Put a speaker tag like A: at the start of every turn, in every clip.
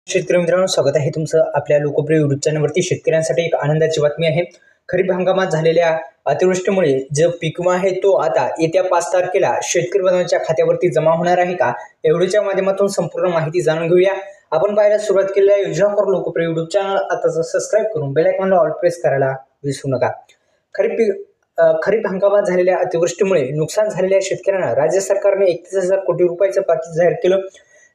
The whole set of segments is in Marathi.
A: शेतकरी मित्रांनो, स्वागत आहे तुमचं आपल्या लोकप्रिय युट्यूब चॅनलवरती। शेतकऱ्यांसाठी एक आनंदाची बातमी आहे। खरीप हंगामात झालेल्या अतिवृष्टीमुळे जो पीक विमा आहे तो आता येत्या 5 तारखेला शेतकरी बांधवांच्या खात्यावरती जमा होणार आहे का, एवढ्याच्या माध्यमातून संपूर्ण माहिती जाणून घेऊया। आपण पाहायला सुरुवात केलेल्या योजनाखोर लोकप्रिय युट्यूब चॅनल आता सबस्क्राईब करून बेल आयकॉनला ऑल प्रेस करायला विसरू नका। खरीप हंगामात झालेल्या अतिवृष्टीमुळे नुकसान झालेल्या शेतकऱ्यांना राज्य सरकारने 31,000 कोटी रुपयाचं पाकिट जाहीर केलं।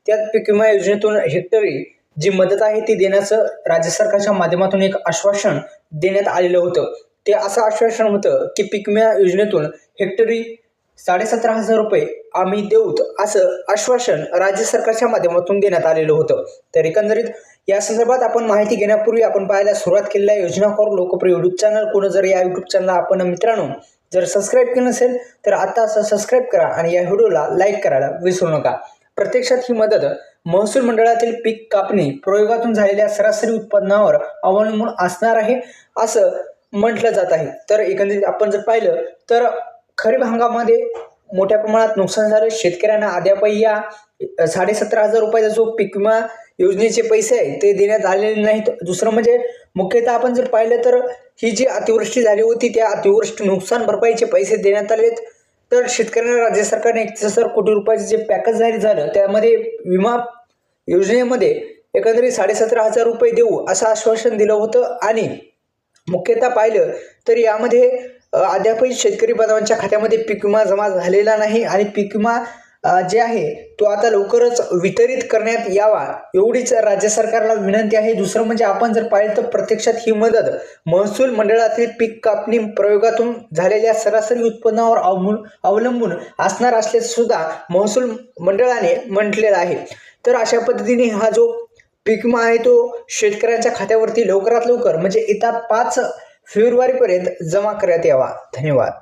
A: त्यात पीक विमा योजनेतून हेक्टरी जी मदत आहे ती देण्याचं राज्य सरकारच्या माध्यमातून एक आश्वासन देण्यात आलेलं होतं। ते असं आश्वासन होतं की पीक विमा योजनेतून हेक्टरी 17,500 रुपये आम्ही देऊत, असं आश्वासन राज्य सरकारच्या माध्यमातून देण्यात आलेलं होतं। तर एकंदरीत या संदर्भात आपण माहिती घेण्यापूर्वी आपण पाहायला सुरुवात केलेल्या योजनाखोर लोकप्रिय युट्यूब चॅनल कोण जर या युट्यूब चॅनलला आपण मित्रांनो जर सबस्क्राईब केलं नसेल तर आता असं सबस्क्राईब करा आणि या व्हिडिओला लाईक करायला विसरू नका। प्रत्यक्षात ही मदत महसूल मंडळातील पीक कापणी प्रयोगातून झालेल्या सरासरी उत्पन्नावर अवलंबून असणार आहे असं म्हटलं जात आहे। तर एकंदरीत आपण जर पाहिलं तर खरीप हंगामामध्ये मोठ्या प्रमाणात नुकसान झालं शेतकऱ्यांना। अद्यापही या 17,500 रुपयाचा जो पीक विमा योजनेचे पैसे आहे ते देण्यात आलेले नाहीत। दुसरं म्हणजे मुख्यतः आपण जर पाहिलं तर ही जी अतिवृष्टी झाली होती त्या अतिवृष्टी नुकसान भरपाईचे पैसे देण्यात आलेत। तर शेतकऱ्यांना राज्य सरकारने 31,000 कोटी रुपयाचे जे पॅकेज जाहीर झालं त्यामध्ये विमा योजनेमध्ये एकंदरीत 17,500 रुपये देऊ असं आश्वासन दिलं होतं। आणि मुख्यतः पाहिलं तर यामध्ये अद्यापही शेतकरी बांधवांच्या खात्यामध्ये पीक विमा जमा झालेला नाही आणि पीक विमा जे आहे तो आता लवकरच वितरित करण्यात यावा एवढीच राज्य सरकारला विनंती आहे। दुसरं म्हणजे आपण जर पाहिलं तर प्रत्यक्षात ही मदत महसूल मंडळातील पीक कापणी प्रयोगातून झालेल्या सरासरी उत्पन्नावर अवलंबून असणार असल्याचे सुद्धा महसूल मंडळाने म्हटलेलं आहे। तर अशा पद्धतीने हा जो पीक विमा आहे तो शेतकऱ्यांच्या खात्यावरती लवकरात लवकर म्हणजे येत्या 5 फेब्रुवारीपर्यंत जमा करण्यात यावा। धन्यवाद।